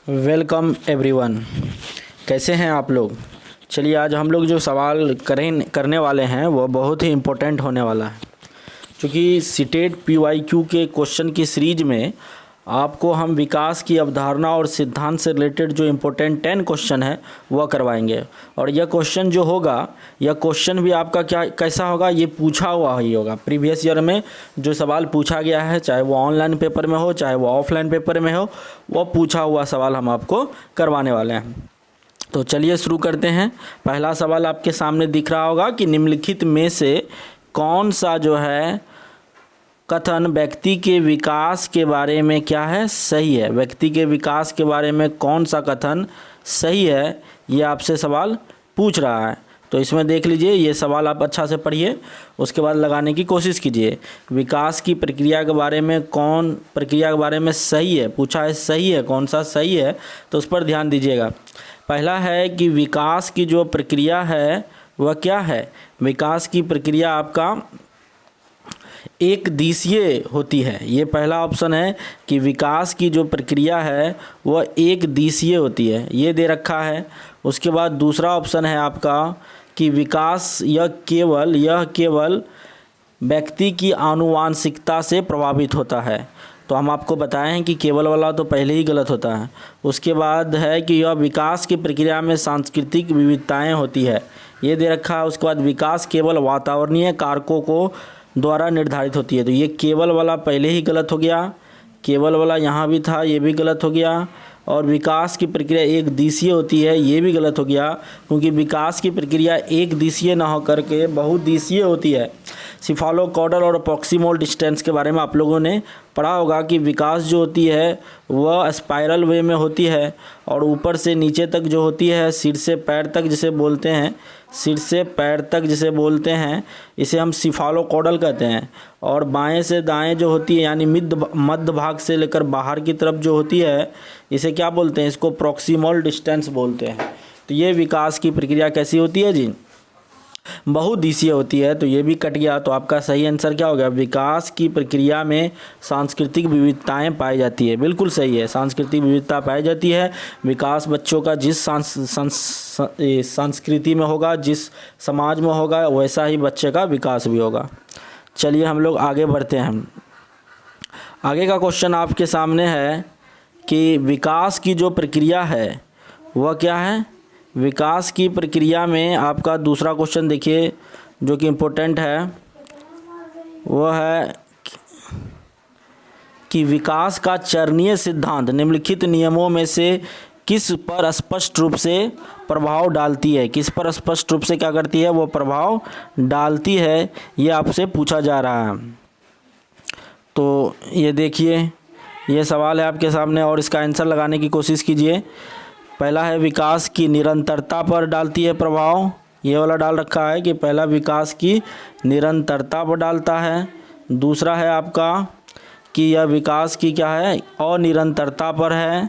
Welcome everyone. कैसे हैं आप लोग। चलिए आज हम लोग जो सवाल करने वाले हैं वो बहुत ही इम्पोर्टेंट होने वाला है, क्योंकि सीटेट PYQ के क्वेश्चन की सीरीज में आपको हम विकास की अवधारणा और सिद्धांत से रिलेटेड जो इम्पोर्टेंट 10 क्वेश्चन है वह करवाएंगे। और यह क्वेश्चन जो होगा, यह क्वेश्चन भी आपका कैसा होगा, ये पूछा हुआ ही होगा। प्रीवियस ईयर में जो सवाल पूछा गया है, चाहे वो ऑनलाइन पेपर में हो चाहे वो ऑफलाइन पेपर में हो, वह पूछा हुआ सवाल हम आपको करवाने वाले हैं। तो चलिए शुरू करते हैं। पहला सवाल आपके सामने दिख रहा होगा कि निम्नलिखित में से कौन सा जो है कथन व्यक्ति के विकास के बारे में क्या है, सही है। व्यक्ति के विकास के बारे में कौन सा कथन सही है, ये आपसे सवाल पूछ रहा है। तो इसमें देख लीजिए, ये सवाल आप अच्छा से पढ़िए, उसके बाद लगाने की कोशिश कीजिए। विकास की प्रक्रिया के बारे में कौन प्रक्रिया के बारे में सही है पूछा है, सही है, कौन सा सही है, तो उस पर ध्यान दीजिएगा। पहला है कि विकास की जो प्रक्रिया है वह क्या है। विकास की प्रक्रिया आपका एक दिशीय होती है। ये पहला ऑप्शन है कि विकास की जो प्रक्रिया है वह एक दिशीय होती है, ये दे रखा है। उसके बाद दूसरा ऑप्शन है आपका कि विकास यह केवल व्यक्ति की आनुवांशिकता से प्रभावित होता है। तो हम आपको बताए हैं कि केवल वाला तो पहले ही गलत होता है। उसके बाद है कि यह विकास की प्रक्रिया में सांस्कृतिक विविधताएं होती है, ये दे रखा है। उसके बाद विकास केवल वातावरणीय कारकों को द्वारा निर्धारित होती है, तो ये केवल वाला पहले ही गलत हो गया। केवल वाला यहाँ भी था, ये भी गलत हो गया। और विकास की प्रक्रिया एक दिशीय होती है, ये भी गलत हो गया, क्योंकि विकास की प्रक्रिया एक दिशीय ना होकर के बहुदिशीय होती है। सिफालोकॉडल और प्रॉक्सिमल डिस्टेंस के बारे में आप लोगों ने पढ़ा होगा कि विकास जो होती है वह स्पाइरल वे में होती है, और ऊपर से नीचे तक जो होती है, सिर से पैर तक जिसे बोलते हैं, सिर से पैर तक जिसे बोलते हैं, इसे हम सिफालोकॉडल कहते हैं। और बाएं से दाएं जो होती है, यानी मध्य भाग से लेकर बाहर की तरफ जो होती है, इसे क्या बोलते हैं, इसको प्रॉक्सिमल डिस्टेंस बोलते हैं। तो ये विकास की प्रक्रिया कैसी होती है जी, बहुदिशीय होती है। तो ये भी कट गया। तो आपका सही आंसर क्या हो गया, विकास की प्रक्रिया में सांस्कृतिक विविधताएं पाई जाती है। बिल्कुल सही है, सांस्कृतिक विविधता पाई जाती है। विकास बच्चों का जिस संस्कृति में होगा, जिस समाज में होगा, वैसा ही बच्चे का विकास भी होगा। चलिए हम लोग आगे बढ़ते हैं। आगे का क्वेश्चन आपके सामने है कि विकास की जो प्रक्रिया है वह क्या है। विकास की प्रक्रिया में आपका दूसरा क्वेश्चन देखिए जो कि इम्पोर्टेंट है, वह है कि विकास का चरणीय सिद्धांत निम्नलिखित नियमों में से किस पर स्पष्ट रूप से प्रभाव डालती है। किस पर स्पष्ट रूप से क्या करती है, वो प्रभाव डालती है, ये आपसे पूछा जा रहा है। तो ये देखिए, ये सवाल है आपके सामने और इसका आंसर लगाने की कोशिश कीजिए। पहला है विकास की निरंतरता पर डालती है प्रभाव, ये वाला डाल रखा है कि पहला विकास की निरंतरता पर डालता है। दूसरा है आपका कि यह विकास की क्या है, अनिरंतरता पर है,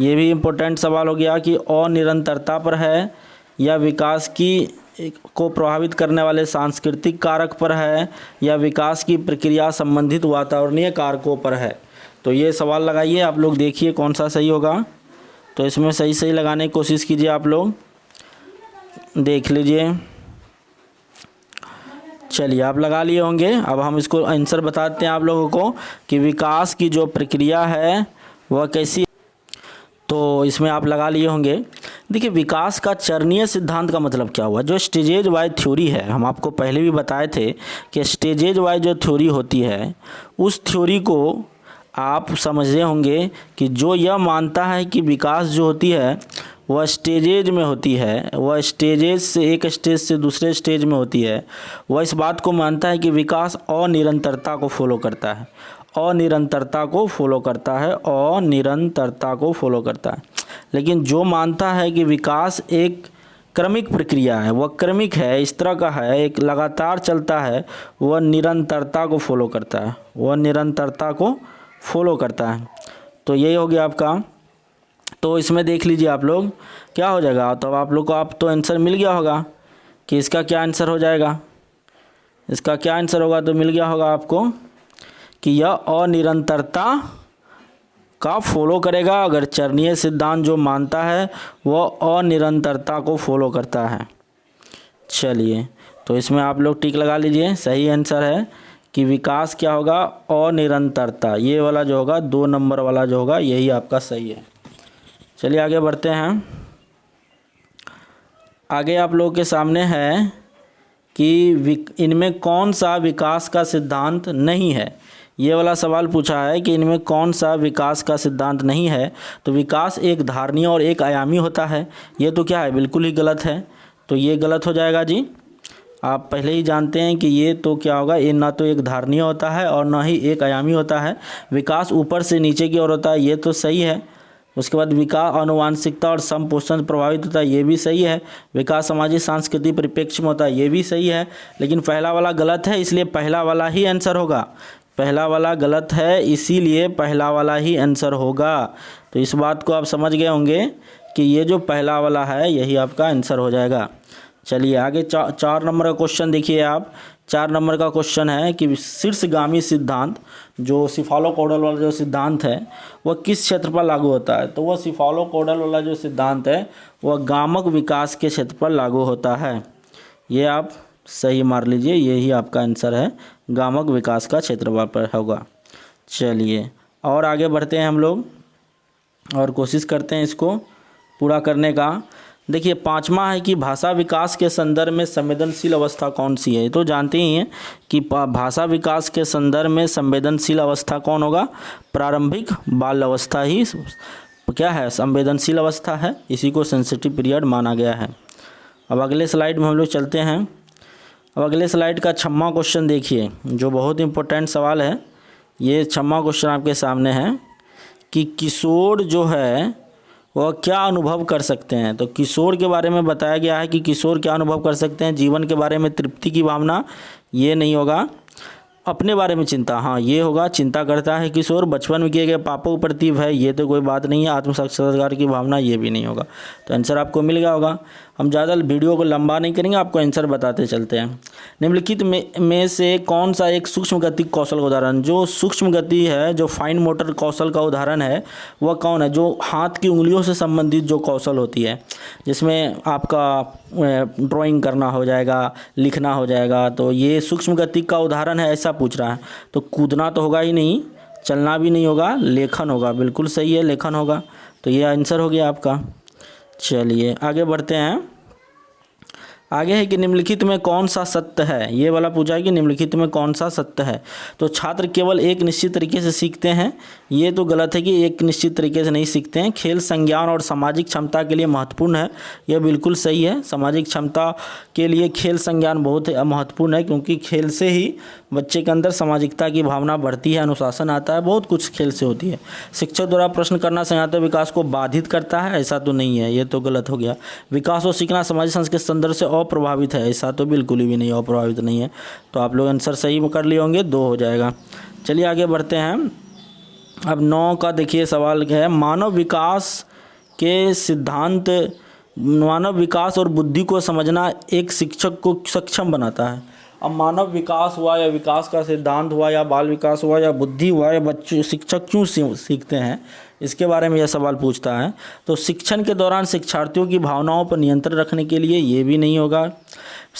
ये भी इम्पोर्टेंट सवाल हो गया कि अनिरंतरता पर है, या विकास की को प्रभावित करने वाले सांस्कृतिक कारक पर है, या विकास की प्रक्रिया संबंधित वातावरणीय कारकों पर है। तो ये सवाल लगाइए, आप लोग देखिए कौन सा सही होगा। तो इसमें सही सही लगाने की कोशिश कीजिए, आप लोग देख लीजिए। चलिए आप लगा लिए होंगे। अब हम इसको आंसर बताते हैं आप लोगों को कि विकास की जो प्रक्रिया है वह कैसी। तो इसमें आप लगा लिए होंगे। देखिए विकास का चरणीय सिद्धांत का मतलब क्या हुआ, जो स्टेजेज वाइज थ्योरी है, हम आपको पहले भी बताए थे कि स्टेजेज वाइज जो थ्योरी होती है, उस थ्योरी को आप समझे होंगे कि जो यह मानता है कि विकास जो होती है वह स्टेजेज में होती है, वह स्टेजेज से एक स्टेज से दूसरे स्टेज में होती है, वह इस बात को मानता है कि विकास अनिरंतरता को फॉलो करता है, अनिरंतरता को फॉलो करता है, अनिरंतरता को फॉलो करता है। लेकिन जो मानता है कि विकास एक क्रमिक प्रक्रिया है, वह क्रमिक है, इस तरह का है, एक लगातार चलता है, वह निरंतरता को फॉलो करता है, वह निरंतरता को फॉलो करता है। तो यही हो गया आपका। तो इसमें देख लीजिए आप लोग क्या हो जाएगा। तो आप लोग को आप तो आंसर मिल गया होगा कि इसका क्या आंसर हो जाएगा, इसका क्या आंसर होगा। तो मिल गया होगा आपको कि यह अनिरंतरता का फॉलो करेगा, अगर चरणीय सिद्धांत जो मानता है वह अनिरंतरता को फॉलो करता है। चलिए, तो इसमें आप लोग टिक लगा लीजिए। सही आंसर है कि विकास क्या होगा, अनिरंतरता। ये वाला जो होगा 2 नंबर वाला जो होगा यही आपका सही है। चलिए आगे बढ़ते हैं। आगे आप लोगों के सामने है कि इनमें कौन सा विकास का सिद्धांत नहीं है। ये वाला सवाल पूछा है कि इनमें कौन सा विकास का सिद्धांत नहीं है। तो विकास एक धारणीय और एक आयामी होता है। ये तो क्या है, बिल्कुल ही गलत है। तो ये गलत हो जाएगा जी। आप पहले ही जानते हैं कि ये तो क्या होगा, ये ना तो एक धारणीय होता है और ना ही एक आयामी होता है। विकास ऊपर से नीचे की ओर होता है, ये तो सही है। उसके बाद विकास आनुवांशिकता और समपोषण प्रभावित होता है, ये भी सही है। विकास सामाजिक सांस्कृतिक परिप्रेक्ष्य में होता है, ये भी सही है। लेकिन पहला वाला गलत है, इसलिए पहला वाला ही आंसर होगा। पहला वाला गलत है, इसीलिए पहला वाला ही आंसर होगा। तो इस बात को आप समझ गए होंगे कि ये जो पहला वाला है यही आपका आंसर हो जाएगा। चलिए आगे 4 नंबर का क्वेश्चन देखिए आप। 4 नंबर का क्वेश्चन है कि शीर्षगामी सिद्धांत, जो सिफालोकोडल वाला जो सिद्धांत है वह किस क्षेत्र पर लागू होता है। तो वह सिफालोकोडल वाला जो सिद्धांत है वह गामक विकास के क्षेत्र पर लागू होता है। ये आप सही मार लीजिए, यही आपका आंसर है, गामक विकास का क्षेत्र पर होगा। चलिए और आगे बढ़ते हैं हम लोग और कोशिश करते हैं इसको पूरा करने का। देखिए 5वां है कि भाषा विकास के संदर्भ में संवेदनशील अवस्था कौन सी है। तो जानते ही हैं कि भाषा विकास के संदर्भ में संवेदनशील अवस्था कौन होगा, प्रारंभिक बाल अवस्था ही क्या है, संवेदनशील अवस्था है। इसी को सेंसिटिव पीरियड माना गया है। अब अगले स्लाइड में हम लोग चलते हैं। अब अगले स्लाइड का 6वां क्वेश्चन देखिए, जो बहुत इंपॉर्टेंट सवाल है। ये 6वां क्वेश्चन आपके सामने है कि किशोर जो है वह क्या अनुभव कर सकते हैं। तो किशोर के बारे में बताया गया है कि किशोर क्या अनुभव कर सकते हैं। जीवन के बारे में तृप्ति की भावना, ये नहीं होगा। अपने बारे में चिंता, हाँ ये होगा, चिंता करता है किशोर। बचपन में किए गए पापों के प्रति भय, ये तो कोई बात नहीं है। आत्म साक्षात्कार की भावना, ये भी नहीं होगा। तो आंसर आपको मिल गया होगा। हम ज़्यादा वीडियो को लंबा नहीं करेंगे, आपको आंसर बताते चलते हैं। निम्नलिखित में से कौन सा एक सूक्ष्म गति कौशल का उदाहरण, जो सूक्ष्म गति है, जो फाइन मोटर कौशल का उदाहरण है वह कौन है। जो हाथ की उंगलियों से संबंधित जो कौशल होती है, जिसमें आपका ड्राइंग करना हो जाएगा, लिखना हो जाएगा, तो ये सूक्ष्म गति का उदाहरण है, ऐसा पूछ रहा है। तो कूदना तो होगा ही नहीं, चलना भी नहीं होगा, लेखन होगा। बिल्कुल सही है, लेखन होगा। तो ये आंसर हो गया आपका। चलिए आगे बढ़ते हैं। आगे है कि निम्नलिखित में कौन सा सत्य है। ये वाला पूछा है कि निम्नलिखित में कौन सा सत्य है। तो छात्र केवल एक निश्चित तरीके से सीखते हैं, ये तो गलत है कि एक निश्चित तरीके से नहीं सीखते हैं। खेल संज्ञान और सामाजिक क्षमता के लिए महत्वपूर्ण है, यह बिल्कुल सही है। सामाजिक क्षमता के लिए खेल संज्ञान बहुत महत्वपूर्ण है, क्योंकि खेल से ही बच्चे के अंदर सामाजिकता की भावना बढ़ती है, अनुशासन आता है, बहुत कुछ खेल से होती है। शिक्षक द्वारा प्रश्न करना संज्ञानात्मक विकास को बाधित करता है, ऐसा तो नहीं है, ये तो गलत हो गया। विकास और सीखना सामाजिक सांस्कृतिक संदर्भ से अप्रभावित है, ऐसा तो बिल्कुल भी नहीं, अप्रभावित नहीं है। तो आप लोग आंसर सही कर लिए होंगे, 2 हो जाएगा। चलिए आगे बढ़ते हैं। अब 9 का देखिए सवाल है, मानव विकास के सिद्धांत, मानव विकास और बुद्धि को समझना एक शिक्षक को सक्षम बनाता है। अब मानव विकास हुआ या विकास का सिद्धांत हुआ या बाल विकास हुआ या बुद्धि हुआ या बच्चे, शिक्षक क्यों सीखते हैं, इसके बारे में यह सवाल पूछता है। तो शिक्षण के दौरान शिक्षार्थियों की भावनाओं पर नियंत्रण रखने के लिए, ये भी नहीं होगा।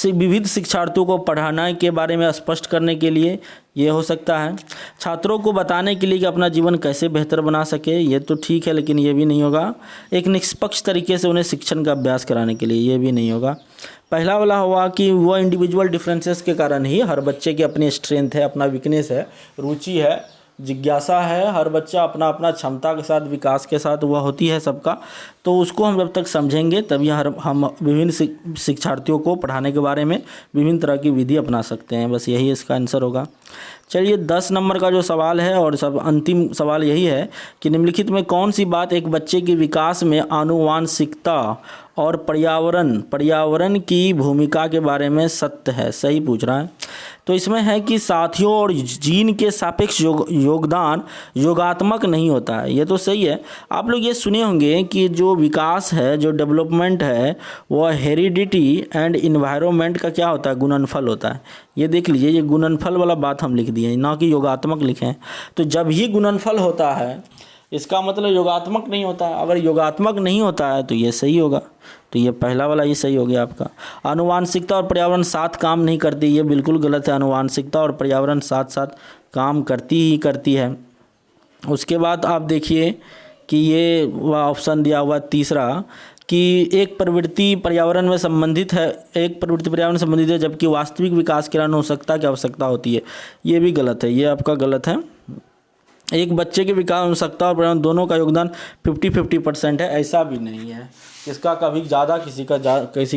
विविध शिक्षार्थियों को पढ़ाने के बारे में स्पष्ट करने के लिए, ये हो सकता है। छात्रों को बताने के लिए कि अपना जीवन कैसे बेहतर बना सके, ये तो ठीक है, लेकिन ये भी नहीं होगा। एक निष्पक्ष तरीके से उन्हें शिक्षण का अभ्यास कराने के लिए, ये भी नहीं होगा। पहला वाला हुआ कि वह इंडिविजुअल डिफरेंसेस के कारण ही, हर बच्चे की अपनी स्ट्रेंथ है, अपना वीकनेस है, रुचि है, जिज्ञासा है, हर बच्चा अपना अपना क्षमता के साथ, विकास के साथ वह होती है सबका। तो उसको हम जब तक समझेंगे तभी हम विभिन्न शिक्षार्थियों को पढ़ाने के बारे में विभिन्न तरह की विधि अपना सकते हैं। बस यही इसका आंसर होगा। चलिए 10 नंबर का जो सवाल है और सब अंतिम सवाल यही है कि निम्नलिखित में कौन सी बात एक बच्चे के विकास में आनुवांशिकता और पर्यावरण की भूमिका के बारे में सत्य है, सही पूछ रहा है। तो इसमें है कि साथियों और जीन के सापेक्ष योगदान योगात्मक नहीं होता है, ये तो सही है। आप लोग ये सुने होंगे कि जो विकास है, जो डेवलपमेंट है, वह हेरिडिटी एंड इन्वायरमेंट का क्या होता है, गुणनफल होता है। ये देख लीजिए, ये गुणनफल वाला बात हम लिख दिए, ना कि योगात्मक लिखें। तो जब ही गुणनफल होता है, इसका मतलब योगात्मक नहीं होता है। अगर योगात्मक नहीं होता है तो ये सही होगा, तो ये पहला वाला ही सही हो गया आपका। आनुवांशिकता और पर्यावरण साथ काम नहीं करती, ये बिल्कुल गलत है। आनुवांशिकता और पर्यावरण साथ साथ काम करती ही करती है। उसके बाद आप देखिए कि ये वह ऑप्शन दिया हुआ तीसरा कि एक प्रवृत्ति पर्यावरण में संबंधित है, एक प्रवृत्ति पर्यावरण से संबंधित है जबकि वास्तविक विकास के लिए अनुवंशिकता की आवश्यकता होती है, ये भी गलत है, ये आपका गलत है। एक बच्चे के विकास में आवश्यकता और पर्यावरण दोनों का योगदान 50-50% है, ऐसा भी नहीं है। इसका कभी ज़्यादा किसी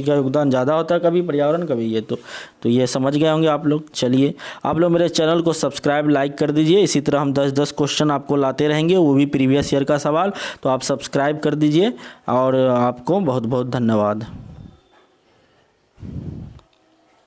का योगदान ज़्यादा होता है, कभी पर्यावरण कभी ये, तो ये समझ गए होंगे आप लोग। चलिए आप लोग मेरे चैनल को सब्सक्राइब लाइक कर दीजिए, इसी तरह हम 10-10 क्वेश्चन आपको लाते रहेंगे, वो भी प्रीवियस ईयर का सवाल, तो आप सब्सक्राइब कर दीजिए और आपको बहुत बहुत धन्यवाद।